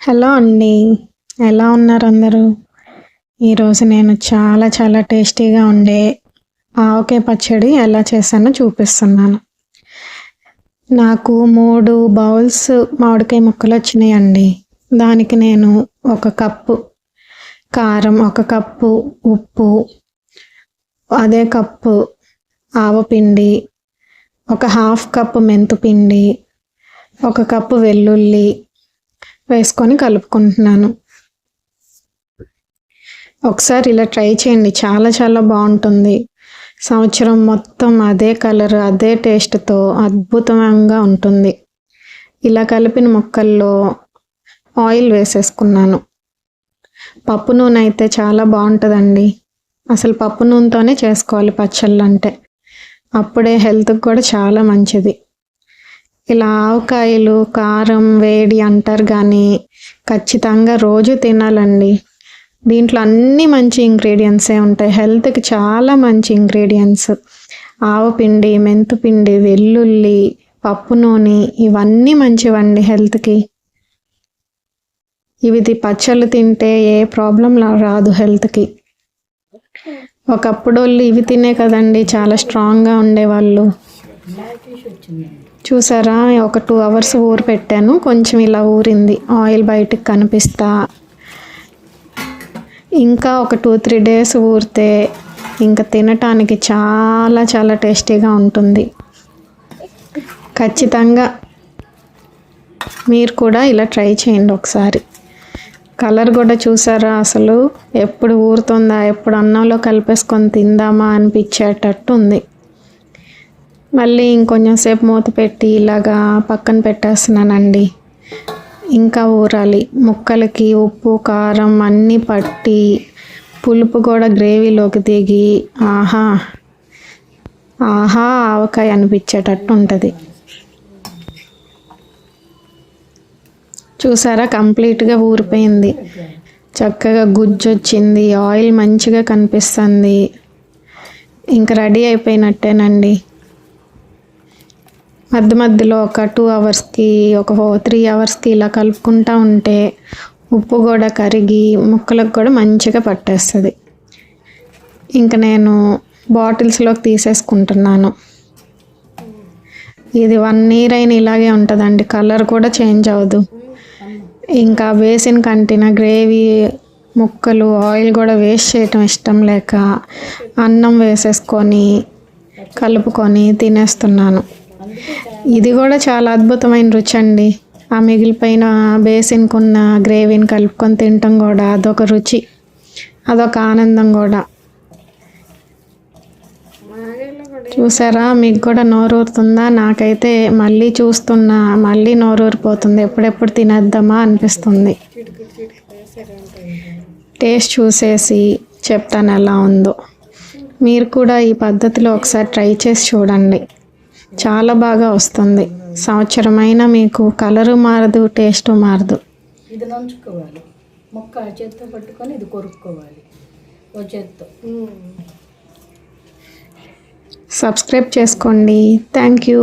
Hello అండి. ఎలా ఉన్నారు అందరూ? ఈరోజు నేను చాలా టేస్టీగా ఉండే ఆవకాయ పచ్చడి ఎలా చేశానో చూపిస్తున్నాను. నాకు 3 బౌల్స్ మామిడికాయ ముక్కలు వచ్చినాయండి. దానికి నేను 1 కప్పు కారం, 1 కప్పు ఉప్పు, అదే కప్పు ఆవపిండి, 1/2 కప్పు మెంతుపిండి, 1 కప్పు వెల్లుల్లి వేసుకొని కలుపుకుంటున్నాను. ఒకసారి ఇలా ట్రై చేయండి, చాలా బాగుంటుంది. సంవత్సరం మొత్తం అదే కలర్, అదే టేస్ట్తో అద్భుతంగా ఉంటుంది. ఇలా కలిపిన ముక్కల్లో ఆయిల్ వేసేసుకున్నాను. పప్పు నూనె అయితే చాలా బాగుంటుందండి. అసలు పప్పు నూనెతోనే చేసుకోవాలి పచ్చళ్ళు అంటే, అప్పుడే హెల్త్కి కూడా చాలా మంచిది. ఇలా ఆవకాయలు కారం వేడి అంటారు కానీ ఖచ్చితంగా రోజు తినాలండి. దీంట్లో అన్ని మంచి ఇంగ్రీడియంట్సే ఉంటాయి, హెల్త్కి చాలా మంచి ఇంగ్రీడియంట్స్. ఆవపిండి, మెంతుపిండి, వెల్లుల్లి, పప్పు నూనె ఇవన్నీ మంచివండి హెల్త్కి. ఇవి పచ్చళ్ళు తింటే ఏ ప్రాబ్లం రాదు హెల్త్కి. ఒకప్పుడు వాళ్ళు ఇవి తినే కదండి చాలా స్ట్రాంగ్గా ఉండేవాళ్ళు. చూసారా, ఒక 2 అవర్స్ ఊరి పెట్టాను. కొంచెం ఇలా ఊరింది, ఆయిల్ బయటకు కనిపిస్తా. ఇంకా ఒక 2-3 డేస్ ఊరితే ఇంకా తినటానికి చాలా టేస్టీగా ఉంటుంది. ఖచ్చితంగా మీరు కూడా ఇలా ట్రై చేయండి ఒకసారి. కలర్ కూడా చూసారా, అసలు ఎప్పుడు ఊరుతుందా, ఎప్పుడు అన్నంలో కలిపేసుకొని తిందామా అనిపించేటట్టు ఉంది. మళ్ళీ ఇంకొంచెం సేపు మూత పెట్టి ఇలాగా పక్కన పెట్టేస్తున్నానండి. ఇంకా ఊరాలి. ముక్కలకి ఉప్పు కారం అన్నీ పట్టి పులుపు కూడా గ్రేవీలోకి దిగి ఆహా ఆవకాయ అనిపించేటట్టు ఉంటుంది. చూసారా, కంప్లీట్గా ఊరిపోయింది. చక్కగా గుజ్జు వచ్చింది, ఆయిల్ మంచిగా కనిపిస్తుంది. ఇంకా రెడీ అయిపోయినట్టేనండి. మధ్యలో ఒక 2 అవర్స్కి, ఒక 3 అవర్స్కి ఇలా కలుపుకుంటూ ఉంటే ఉప్పు కూడా కరిగి ముక్కలకు కూడా మంచిగా పట్టేస్తుంది. ఇంకా నేను బాటిల్స్లోకి తీసేసుకుంటున్నాను. ఇది 1 ఇయర్ అయినా ఇలాగే ఉంటుందండి, కలర్ కూడా చేంజ్ అవ్వదు. ఇంకా వేసిన కంటిన గ్రేవీ ముక్కలు ఆయిల్ కూడా వేస్ట్ చేయటం ఇష్టం లేక అన్నం వేసేసుకొని కలుపుకొని తినేస్తున్నాను. ఇది కూడా చాలా అద్భుతమైన రుచి అండి. ఆ మిగిలిపోయిన బేసిన్కున్న గ్రేవీని కలుపుకొని తినటం కూడా అదొక రుచి, అదొక ఆనందం కూడా. చూసారా, మీకు కూడా నోరూరుతుందా? నాకైతే మళ్ళీ చూస్తున్నా మళ్ళీ నోరూరిపోతుంది, ఎప్పుడెప్పుడు తినేద్దామా అనిపిస్తుంది. టేస్ట్ చూసేసి చెప్తాను ఎలా ఉందో. మీరు కూడా ఈ పద్ధతిలో ఒకసారి ట్రై చేసి చూడండి, చాలా బాగా వస్తుంది. సంవత్సరమైనా మీకు కలరు మారదు, టేస్ట్ మారదు. ఇది నంచుకోవాలి, ముక్క చేత్తో పట్టుకొని ఇది కొరుక్కోవాలి ఓ చేత్తో. సబ్స్క్రైబ్ చేసుకోండి. Thank you.